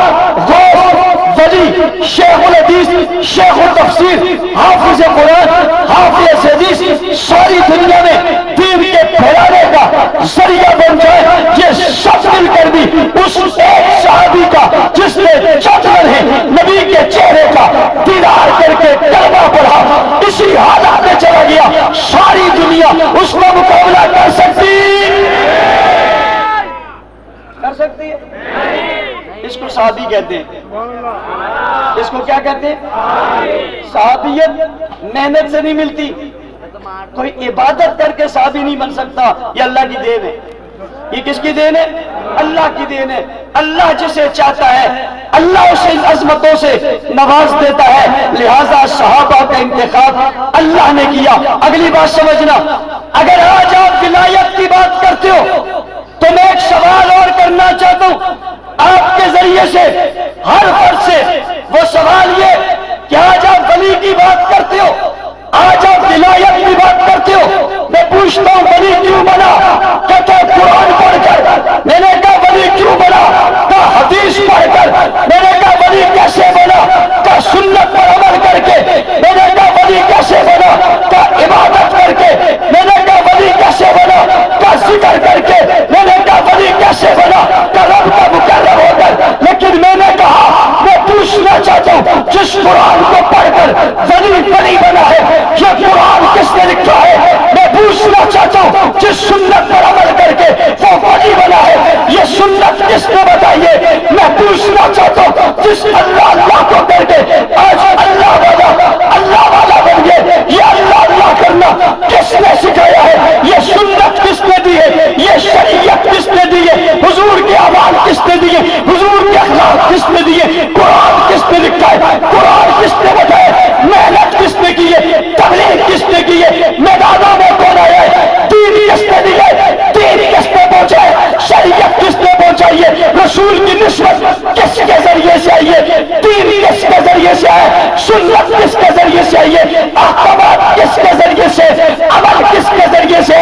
غوث، ولی، شیخ الحدیث، شیخ التفسیر، حافظ قرآن، حافظ حدیث، ساری دنیا میں دین کے پھیلانے کا ذریعہ بن جائے، یہ سب مل کر بھی اس ایک صحابی کا جس نے چند لمحے نبی کے چہرے کا دیدار کر کے کلمہ پڑھا، اسی حالت میں چلا گیا، ساری دنیا اس کا مقابلہ کر سکتی ہے؟ اس کو صحابی کہتے ہیں، اس کو کیا کہتے ہیں؟ صحابیت محنت سے نہیں ملتی، کوئی عبادت کر کے صحابی نہیں بن سکتا، یہ اللہ کی دین ہے۔ یہ کس کی دین ہے؟ اللہ کی دین ہے۔ اللہ جسے چاہتا ہے اللہ اسے ان عظمتوں سے نواز دیتا ہے، لہذا صحابہ کا انتخاب اللہ نے کیا۔ اگلی بات سمجھنا، اگر آج آپ ولایت کی بات کرتے ہو تو میں ایک سوال اور کرنا چاہتا ہوں آپ کے ذریعے سے ہر فرد سے، وہ سوال یہ کہ آج آپ ولی کی بات کرتے ہو، آج آپ ولایت کی بات کرتے ہو، میں پوچھتا ہوں ولی کیوں بنا؟ کہتے قرآن پڑھ کر، میں نے کہا ولی کیوں بنا؟ کہا حدیث پڑھ کر، میں نے کہا ولی کیسے بنا؟ کہا سنت پر عمل کر کے، میں نے کہا ولی کیسے بنا؟ کہا عبادت کر کے، میں نے کہا ولی کیسے بنا؟ کہا ذکر کر کے، میں نے کہا ولی کیسے بنا؟ کہا رب کا مقرب ہو کر۔ لیکن میں نے کہا میں پوچھنا چاہتا ہوں جس قرآن کو پڑھ کر ولی بنا ہے، یہ قرآن کس نے لکھا ہے؟ میں پوچھنا چاہتا ہوں جس سنت پر عمل کر کے وہ ولی بنا ہے، یہ سنت کس نے بتائی ہے؟ میں پوچھنا چاہتا ہوں جس اللہ کو کر کے آج اللہ والا بن گئے، یہ اللہ کرنا کس نے سکھایا ہے؟ یہ سنت کس نے دی ہے؟ یہ شریعت کس نے دی ہے؟ حضور کے اعمال کس نے دیے؟ حضور کے اخلاق کس نے دیے؟ قرآن کس نے لکھا ہے؟ قرآن کس نے بتایا؟ محنت کس نے کی ہے؟ تبلیغ کس نے کی ہے؟ میدانوں میں کون آیا ہے؟ دین کس نے دی ہے؟ دین کس نے پہنچا ہے؟ شریعت کس نے پہنچائی ہے؟ رسول کی نسبت کس کے ذریعے سے آئی ہے؟ دین کس کے ذریعے سے ہے؟ سنت کس کے ذریعے سے آئی ہے؟ احکامات کس کے ذریعے سے؟ عمل کس کے ذریعے سے؟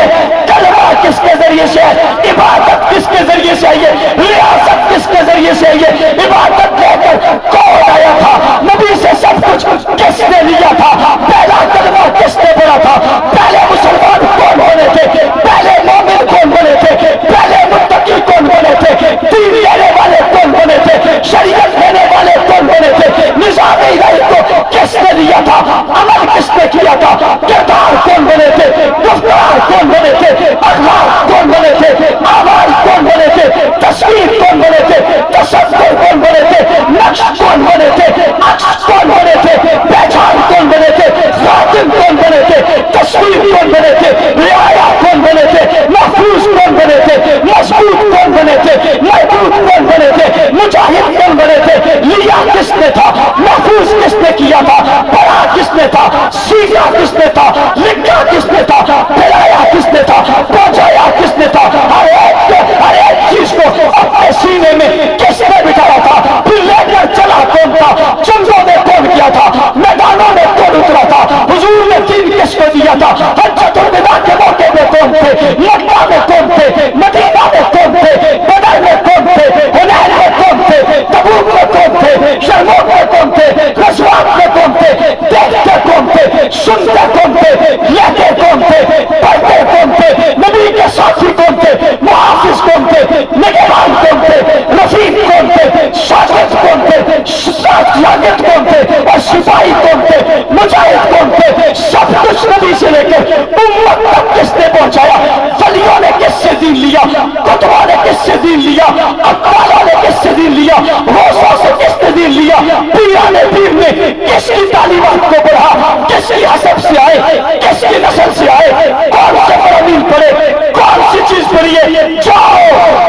کلمہ کس کے ذریعے سے؟ عبادت کس کے ذریعے سے آئی ہے؟ ریاست کس کے ذریعے سے آئی ہے؟ عبادت لے کر کون آیا تھا؟ نبی سے سب کچھ کس نے لیا تھا؟ پہلا کلمہ کس نے پڑھا تھا؟ پہلے مسلمان کون ہونے تھے؟ پہلے مومن کون بنے تھے؟ پہلے متقی کون بنے تھے؟ دین لینے والے کون بنے تھے؟ شریعت لینے والے کون بنے تھے؟ نظام الہی کو کس نے لیا تھا؟ عمل کس نے کیا تھا؟ کردار کون بنے تھے؟ گفتار کون بنے تھے؟ اخلاق کون بنے تھے؟ اعمال کون بنے تھے؟ تصویر کون بنے تھے؟ تصور کون بنے تھے؟ نقش کون بنے تھے؟ عکس کون بنے تھے؟ پہچان کون بنے تھے؟ خاتم کون بنے تھے؟ تصویر کون بنے تھے؟ رعایا کون بنے تھے؟ محفوظ کون بنے تھے؟ مضبوط کون بنے تھے؟ محبوب کون بنے تھے؟ مجاہد کون بنے تھے؟ لیا کس نے تھا؟ محفوظ کس نے کیا تھا؟ پڑھا کس نے تھا؟ سیکھا کس نے تھا؟ لکھا کس نے تھا؟ پھیلایا کس نے تھا؟ پہنچایا کس نے تھا؟ ہر ایک چیز کو اپنے سینے میں کس نے بٹھایا تھا؟ پھر لے کر چلا کون تھا؟ جنگوں میں کون کیا تھا؟ میدانوں میں کون اترا تھا؟ حضور نے دین کس کو دیا تھا؟ حجۃ الوداع کے موقع میں کون تھے؟ مکہ میں کون تھے؟ مدینہ میں کون تھے؟ بدر میں کون تھے؟ حنین میں کون تھے؟ تبوک میں کون تھے؟ یرموک میں کون تھے؟ غزوات میں کون تھے؟ دیکھتے کون تھے؟ سنتے کون تھے؟ لیتے کون تھے؟ پڑھتے کون تھے؟ نبی کے ساتھی کون تھے؟ محافظ کون تھے؟ نگہبان کون تھے؟ رفیق کون تھے؟ شاگرد کون تھے؟ شاگرد کون تھے؟ اور سپاہی کون تھے؟ مجاہد کون تھے؟ سب کچھ نبی سے لے کر امت تک کس نے پہنچایا؟ ولیوں نے کس سے دین لیا؟ کتبوں نے کس سے دین لیا؟ اقوالوں نے کس سے دین لیا؟ غوثوں سے کس نے دین لیا؟ پیران پیر نے کس کی تعلیمات کو پڑھا؟ کس کی حسب سے آئے؟ کس کی نسل سے آئے؟ کون سے فرامین پڑھے؟ کون سی چیز پڑھی ہے؟ جاؤ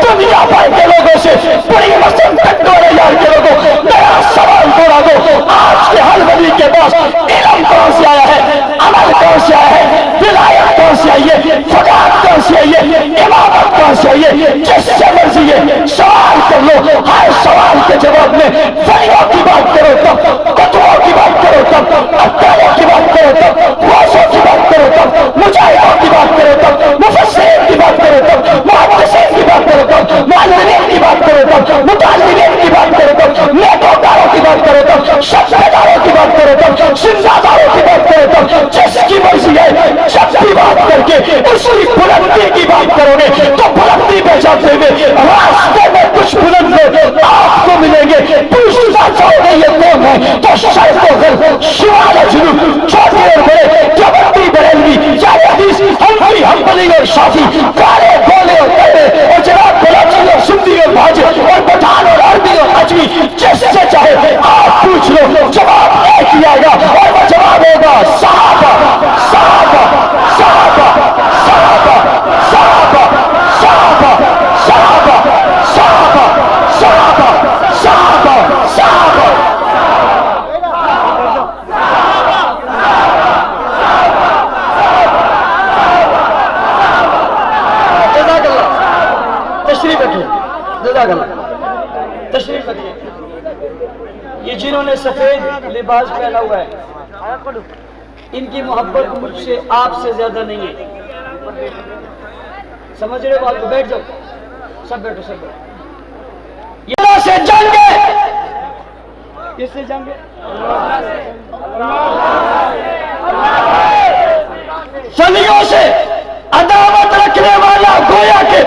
دنیا بھر کے لوگوں سے بڑی مسلم ٹکڑے یار کے لوگوں نیا سوال دوڑا دو، آج کے ہر ولی کے پاس علم کہاں سے آیا ہے؟ کمال کہاں سے آئے، ولایت کہاں سے آئی ہے، فقاہت کہاں سے آئی ہے، امامت کہاں سے آئی ہے، جس سے مرضی ہے سوال کر لو، ہر سوال کے جواب میں ولیوں کی بات کرو تب، قطبوں کی بات کرو تب، ابدالوں کی بات کرو تب، غوثوں کی بات کرو تب، مجاہدوں کی بات کرو تب، مفسرین کی بات کرو تب، محدثین کی بات کرو تب، معلمین کی بات کرو تب، متعلمین کی بات کرو تب، نیکوکاروں کی بات کرو تب، شفقتداروں کی بات کرو تب، سمجھداروں کی بات کرو تب، جس کی مرضی ہے جب بھی بات کر کے اس کی بلندی کی بات کرو گے تو بلندی پہ جاتے ہوئے راستے میں کچھ بلند لوگ آپ کو ملیں گے، پوچھنا چاہو گے یہ کون ہے تو شرط و غرب شمال جنوب چھوٹے اور بڑے دیوبندی بریلوی یا حدیث حنفی حنبلی اور شافعی کالے بولے اور کہے اور جناب بلوچی اور سندھی اور بھاجی اور پٹھان اور عربی اور اجمی جس سے چاہے آپ پوچھ لو جواب ایک ہی آئے گا اور وہ جواب ہوگا صحابہ صحابہ صحابہ صحابہ صحابہ صحابہ صحابہ صحابہ صحابہ صحابہ صحابہ جزاک اللہ، تشریف رکھیے، جزاک اللہ، تشریف رکھیے۔ یہ جنہوں نے سفید لباس پہنا ہوا ہے ان کی محبت مجھ سے آپ سے زیادہ نہیں ہے، سمجھ رہے بات کو؟ بیٹھ جاؤ، سب بیٹھو، سب بیٹھو۔ یہ اللہ سے جنگ ہے، کس سے جنگ ہے؟ صدیوں سے عداوت رکھنے والا گویا کہ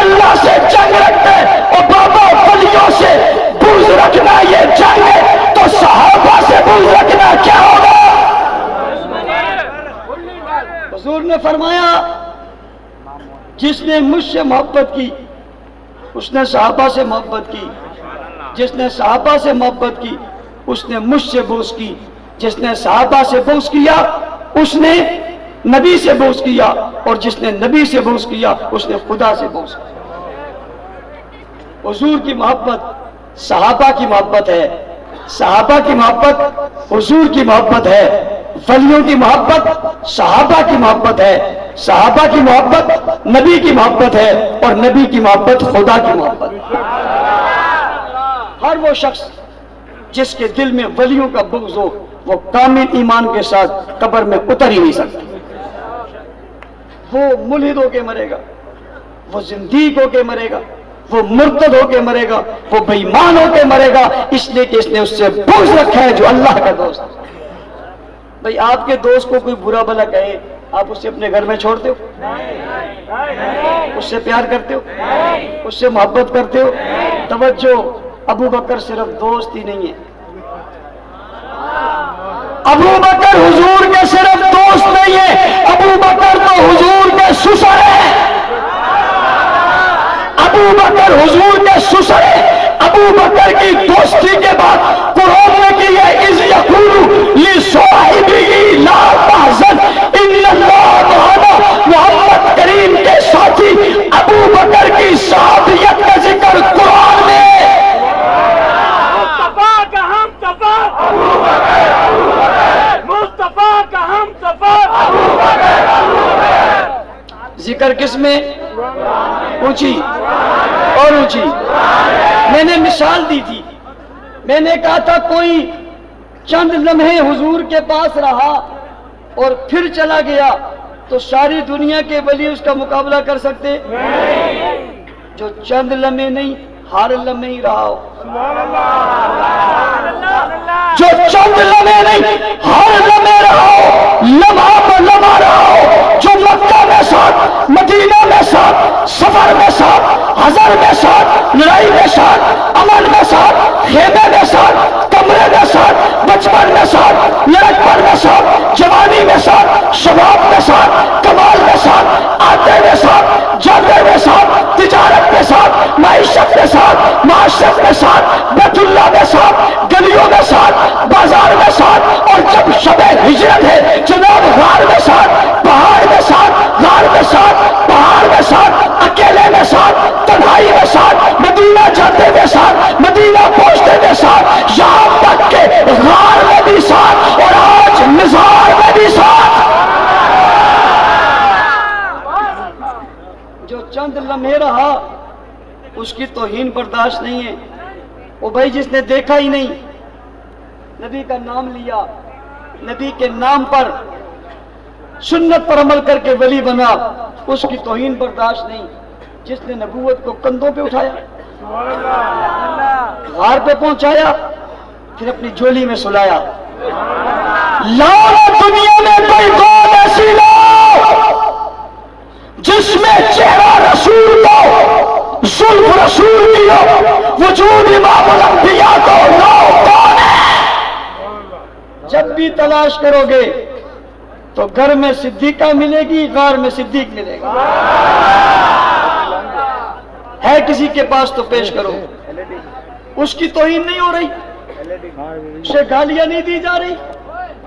اللہ سے جنگ رکھتا ہے، اور بابا ولیوں سے بغض رکھنا یہ جنگ ہے، تو صحابہ سے بغض رکھنا کیا ہوگا؟ حضور نے فرمایا جس نے مجھ سے محبت کی اس نے صحابہ سے محبت کی، جس نے صحابہ سے محبت کی اس نے مجھ سے بغض کی، جس نے صحابہ سے بغض کیا اس نے نبی سے بغض کیا، اور جس نے نبی سے بغض کیا اس نے خدا سے بغض کیا۔ حضور کی محبت صحابہ کی محبت ہے، صحابہ کی محبت حضور کی محبت ہے، ولیوں کی محبت صحابہ کی محبت ہے، صحابہ کی محبت نبی کی محبت ہے، اور نبی کی محبت خدا کی محبت۔ ہر وہ شخص جس کے دل میں ولیوں کا بغض ہو وہ کامل ایمان کے ساتھ قبر میں اتر ہی نہیں سکتا، وہ ملحد ہو کے مرے گا، وہ زندیق ہو کے مرے گا، وہ مرتد ہو کے مرے گا، وہ بے ایمان ہو کے مرے گا، اس لیے کہ اس نے اس سے بغض رکھا ہے جو اللہ کا دوست ہے۔ بھئی آپ کے دوست کو کوئی برا بھلا کہے آپ اسے اپنے گھر میں چھوڑتے ہو؟ اس سے پیار کرتے ہو؟ اس سے محبت کرتے ہو؟ توجہ، ابو بکر صرف دوست ہی نہیں ہے، ابو بکر حضور کے صرف دوست نہیں ہے، ابو بکر تو حضور کے سسر ہے، ابو بکر حضور کے سسر ہے۔ ابو بکر کی دوستی کے بعد قرآن نے کی ہے اذ یقول لصاحبہ لا تحزن ان اللہ معنا، محمد کریم کے ساتھی ابو بکر کی صحابیت کا ذکر قرآن میں مصطفیٰ کا ہم سفر ابو بکر، مصطفیٰ کا ہم سفر ابو بکر، ذکر کس میں؟ اونچی اور اونچی۔ میں نے مثال دی تھی، میں نے کہا تھا کوئی چند لمحے حضور کے پاس رہا اور پھر چلا گیا تو ساری دنیا کے ولی اس کا مقابلہ کر سکتے؟ جو چند لمحے نہیں ہر لمحے ہی رہا ہو، جو چند لمحے نہیں ہر لمحے رہا ہو، لمحہ پر لمحہ رہا ہو، جو مکہ میں ساتھ، مدینہ میں ساتھ، سفر میں ساتھ، حضر میں ساتھ، لڑائی میں ساتھ، امن میں ساتھ، خیمے میں ساتھ، کمرے میں ساتھ، بچپن میں ساتھ، لڑکپن میں ساتھ، جوانی میں ساتھ، شباب میں ساتھ، کمال میں ساتھ، آتے میں ساتھ، جاتے میں ساتھ، تجارت میں ساتھ، معیشت میں ساتھ، معاشرت میں ساتھ، بیت اللہ میں ساتھ، گلیوں میں ساتھ، بازار میں ساتھ، اور جب شب ہجرت ہے لمحے رہا اس کی توہین برداشت نہیں ہے. وہ بھائی جس نے دیکھا ہی نہیں، نبی کا نام لیا، نبی کے نام پر سنت پر عمل کر کے ولی بنا، اس کی توہین برداشت نہیں. جس نے نبوت کو کندھوں پہ اٹھایا، غار پہ پہنچایا، پھر اپنی جھولی میں سلایا. لاؤ دنیا میں کوئی قوم ایسی لاؤ جس میں چہرہ رسول کو، زلف رسول کی ہو، وجود امام الانبیاء کو لاؤ. کون ہے؟ جب بھی تلاش کرو گے تو گھر میں صدیقہ ملے گی، غار میں صدیق ملے گا. ہے کسی کے پاس تو پیش کرو. اس کی توہین نہیں ہو رہی، اسے گالیاں نہیں دی جا رہی،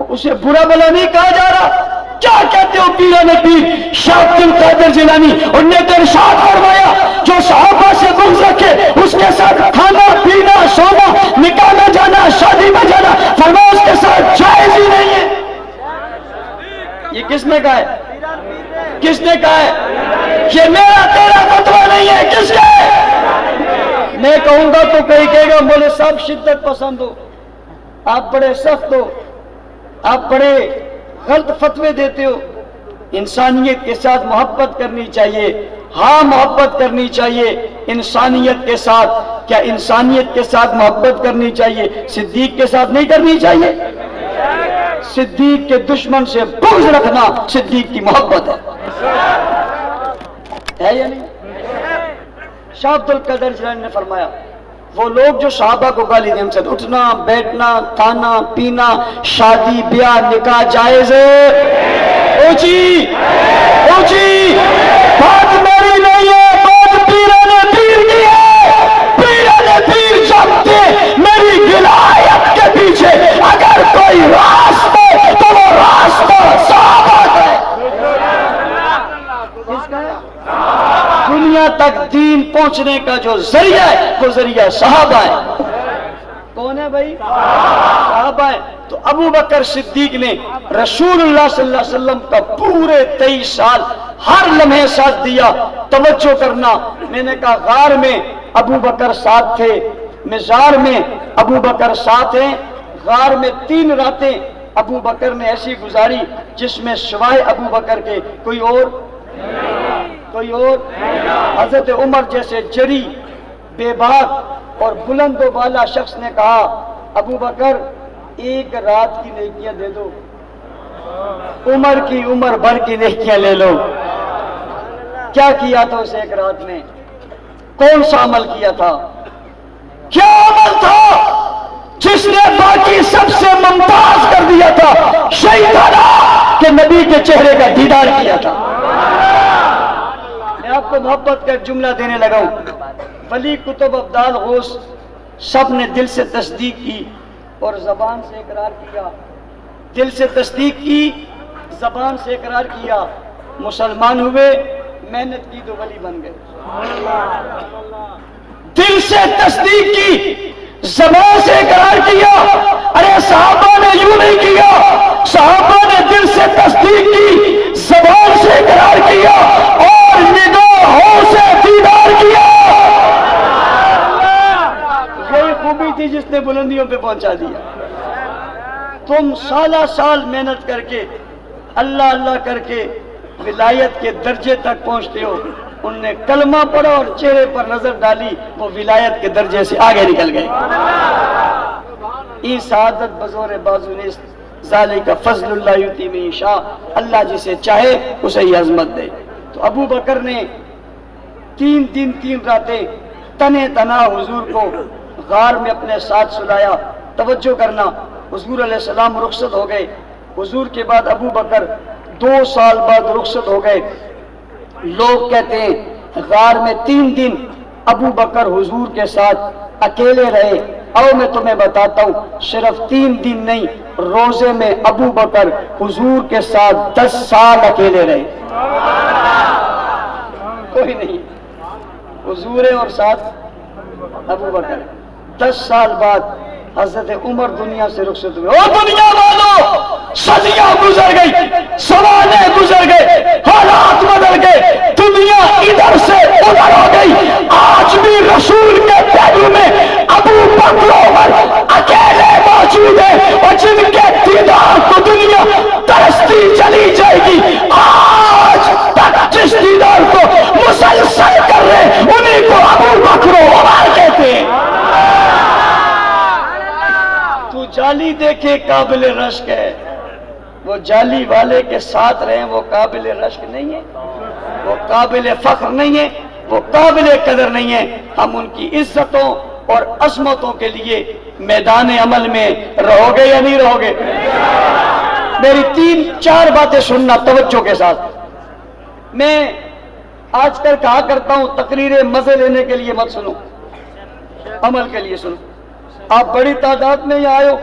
اسے برا بلا نہیں کہا جا رہا. کیا کہتے ہو پیران پیر شاہ عبد القادر جیلانی؟ انہوں نے تو ارشاد فرمایا جو صحابہ سے بغض رکھے اس کے ساتھ کھانا پینا سونا، نکاح میں جانا، شادی میں جانا، فرمایا اس کے ساتھ جائز ہی نہیں ہے. یہ کس نے کہا ہے؟ کس نے کہا ہے؟ یہ میرا تیرا فتویٰ نہیں ہے. کس کا ہے؟ میں کہوں گا تو کوئی کہے گا مولوی صاحب شدت پسند ہو، آپ بڑے سخت ہو، آپ بڑے غلط فتوے دیتے ہو. انسانیت کے ساتھ محبت کرنی چاہیے. ہاں محبت کرنی چاہیے انسانیت کے ساتھ. کیا انسانیت کے ساتھ محبت کرنی چاہیے، صدیق کے ساتھ نہیں کرنی چاہیے؟ صدیق کے دشمن سے بغض رکھنا صدیق کی محبت ہے یا نہیں؟ شاہ عبد القادر جیلانی نے فرمایا وہ لوگ جو صحابہ کو گالی دیں سے اٹھنا بیٹھنا کھانا پینا شادی بیاہ نکاح جائز ہے. اونچی اونچی بات میری نہیں ہے، بات پیران پیر کی ہے. پیران پیر جانتے میری ولایت کے پیچھے اگر کوئی راستہ تو وہ راستہ صحابہ کا ہے. کس کا ہے؟ دنیا تک دین پہنچنے کا جو ذریعہ ہے وہ ذریعہ صحابہ ہے. کون ہے بھائی؟ صحابہ ہے. تو ابو بکر صدیق نے رسول اللہ صلی اللہ علیہ وسلم کا پورے 23 سال ہر لمحے ساتھ دیا. توجہ کرنا، میں نے کہا غار میں ابو بکر ساتھ تھے، مزار میں ابو بکر ساتھ ہیں، غار میں 3 راتیں ابو بکر نے ایسی گزاری جس میں سوائے ابو بکر کے کوئی اور حضرت عمر جیسے جری بے باک اور بلند و بالا شخص نے کہا ابو بکر ایک رات کی نیکیاں دے دو، عمر کی عمر بھر کی نیکیاں لے لو. کیا کیا تھا اس ایک رات میں؟ کون سا عمل کیا تھا؟ کیا عمل تھا جس نے باقی سب سے ممتاز کر دیا تھا؟ شیطانہ کہ نبی کے چہرے کا دیدار کیا تھا. میں آپ کو محبت کا ایک جملہ دینے لگا ہوں. ولی کتب ابدال غوث سب نے دل سے تصدیق کی اور زبان سے اقرار کیا. دل سے تصدیق کی، زبان سے اقرار کیا، مسلمان ہوئے، محنت کی تو ولی بن گئے. دل سے تصدیق کی، زبان سے اقرار کیا. ارے صحابہ نے یوں نہیں کیا، صحابہ نے دل سے تصدیق کی، زبان سے اقرار کیا اور نگاہوں سے دیدار کیا. یہی خوبی تھی جس نے بلندیوں پہ پہنچا دیا. تم سالہ سال محنت کر کے اللہ اللہ کر کے ولایت کے درجے تک پہنچتے ہو. ان نے کلمہ پڑھا اور چہرے پر نظر ڈالی، وہ ولایت کے درجے سے آگے نکل گئے. ای سعادت بزور بازو نیست، ذالک فضل اللہ یؤتی من یشاء. اللہ جسے چاہے اسے یہ عظمت دے. تو ابو بکر نے 3 دن 3 راتیں تنے تنا حضور کو غار میں اپنے ساتھ سلایا. توجہ کرنا، حضور علیہ السلام رخصت ہو گئے. حضور کے بعد ابو بکر 2 سال بعد رخصت ہو گئے. لوگ کہتے ہیں غار میں 3 دن ابو بکر حضور کے ساتھ اکیلے رہے. اور میں تمہیں بتاتا ہوں صرف 3 دن نہیں، روزے میں ابو بکر حضور کے ساتھ 10 سال اکیلے رہے. کوئی نہیں، حضور اور ساتھ ابو بکر. 10 سال بعد حضرت عمر دنیا سے رخصت ہوئے. او دنیا والوں، صدیاں گزر گئی، زمانے گزر گئے، حالات بدل گئے، دنیا ادھر سے ادھر جن کے دیدار کو دنیا ترستی چلی جائے گی، آج تک جس دیدار کو مسلسل کر رہے انہیں کو ابو بکر و عمر کہتے ہیں۔ تو جعلی دیکھے قابل رشک ہے، وہ جعلی والے کے ساتھ رہے وہ قابل رشک نہیں ہے، وہ قابل فخر نہیں ہے، وہ قابل قدر نہیں ہے۔ ہم ان کی عزتوں اور عظمتوں کے لیے میدان عمل میں رہو گے یا نہیں رہو گے؟ میری 3-4 باتیں سننا توجہ کے ساتھ۔ میں آج کل کہا کرتا ہوں تقریریں مزے لینے کے لیے مت سنو، عمل کے لیے سنو۔ آپ بڑی تعداد میں یہاں آئے ہو،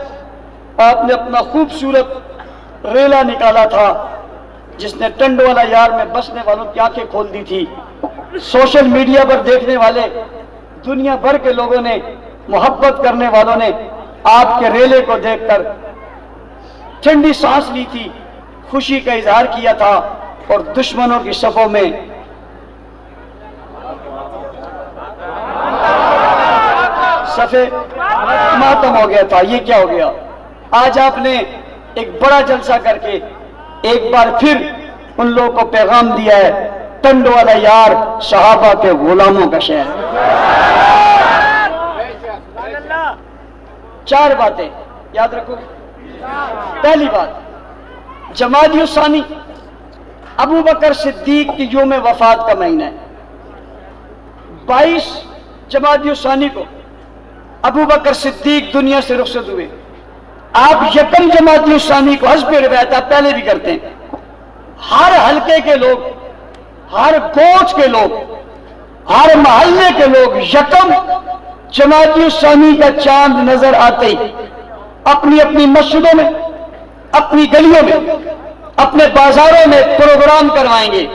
آپ نے اپنا خوبصورت ریلا نکالا تھا جس نے ٹنڈوالا یار میں بسنے والوں کی آنکھیں کھول دی تھی۔ سوشل میڈیا پر دیکھنے والے دنیا بھر کے لوگوں نے، محبت کرنے والوں نے آپ کے ریلے کو دیکھ کر ٹھنڈی سانس لی تھی، خوشی کا اظہار کیا تھا، اور دشمنوں کی صفوں میں صفے ماتم ہو گیا تھا۔ یہ کیا ہو گیا؟ آج آپ نے ایک بڑا جلسہ کر کے ایک بار پھر ان لوگوں کو پیغام دیا ہے، ٹنڈوالا یار صحابہ کے غلاموں کا شہر۔ 4 باتیں یاد رکھو۔ پہلی بات، جمادی الثانی ابو بکر صدیق کی یوم وفات کا مہینہ ہے۔ 22 جمادی الثانی کو ابو بکر صدیق دنیا سے رخصت ہوئے۔ آپ یکم جمادی الثانی کو حسب روایت آپ پہلے بھی کرتے ہیں، ہر حلقے کے لوگ، ہر کوچ کے لوگ، ہر محلے کے لوگ یکم جمادی الثانی کا چاند نظر آتے ہی اپنی اپنی مسجدوں میں، اپنی گلیوں میں، اپنے بازاروں میں پروگرام کروائیں گے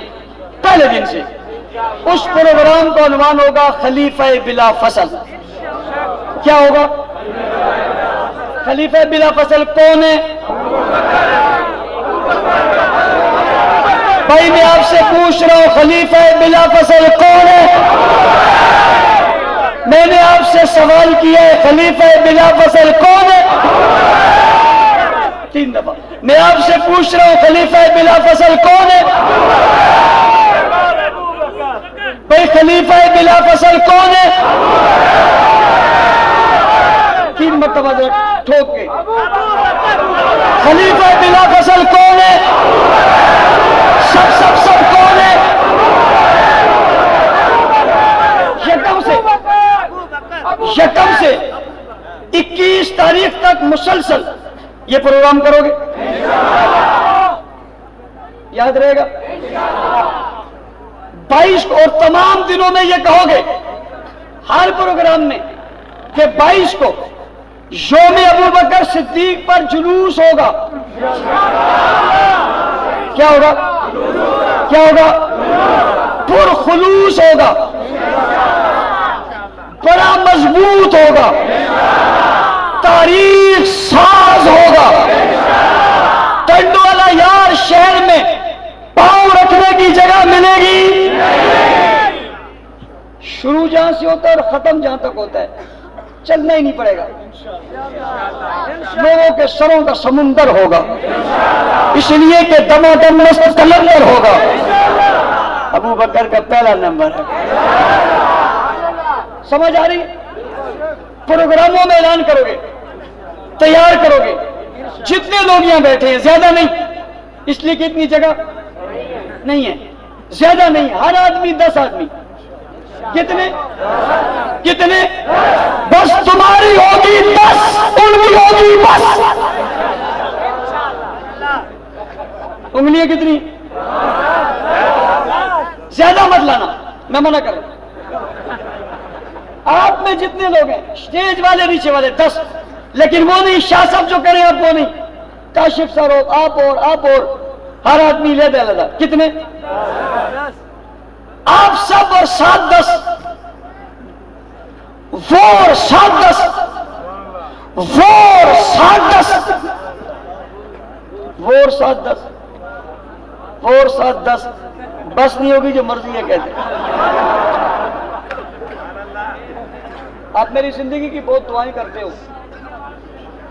پہلے دن سے۔ اس پروگرام کا عنوان ہوگا خلیفہ بلا فصل۔ کیا ہوگا؟ خلیفہ بلا فصل کون ہے؟ بھائی میں آپ سے پوچھ رہا ہوں، خلیفہ بلا فصل کون ہے؟ میں نے آپ سے سوال کیا ہے، خلیفہ بلا فصل کون ہے؟ 3 دفعہ میں آپ سے پوچھ رہا ہوں، خلیفہ بلا فصل کون ہے؟ بھائی خلیفہ بلا فصل کون ہے؟ 3 مرتبہ ٹھوک کے، خلیفہ بلا فصل کون ہے؟ سب کون ہے؟ یکم سے 21 تاریخ تک مسلسل یہ پروگرام کرو گے؟ یاد رہے گا؟ 22 کو، اور تمام دنوں میں یہ کہو گے ہر پروگرام میں کہ 22 کو یوم ابو بکر صدیق پر جلوس ہوگا۔ کیا ہوگا؟ کیا ہوگا؟ پرخلوص ہوگا، بڑا مضبوط ہوگا، تاریخ ساز ہوگا۔ ٹنڈوالا یار شہر میں پاؤں رکھنے کی جگہ ملے گی؟ شروع جہاں سے ہوتا ہے اور ختم جہاں تک ہوتا ہے، چلنا ہی نہیں پڑے گا۔ لوگوں کے سروں کا سمندر ہوگا، اس لیے کہ دمادم مست کلندر ہوگا۔ ابو بکر کا پہلا نمبر ہے۔ سمجھ آ رہی؟ پروگراموں میں اعلان کرو گے، تیار کرو گے، جتنے لوگ یہاں بیٹھے ہیں زیادہ نہیں، اس لیے کہ اتنی جگہ نہیں ہے، زیادہ نہیں، ہر آدمی 10 آدمی۔ کتنے؟ کتنے؟ بس تمہاری ہوگی 10، ان کی ہوگی بس۔ انگلیاں کتنی؟ زیادہ مت لانا، میں منع کر رہا ہوں۔ آپ میں جتنے لوگ ہیں، اسٹیج والے نیچے والے 10، لیکن وہ نہیں، شاہ صاحب جو کریں آپ وہ نہیں، کاشف صاحب، آپ اور ہر آدمی لے دے لگا۔ کتنے؟ آپ سب اور 7-10، وہ اور 7-10، وہ اور 7-10، وہ اور 7-10، وہ اور 7-10، بس نہیں ہوگی جو مرضی ہے کہتے ہیں۔ آپ میری زندگی کی بہت دعائیں کرتے ہو،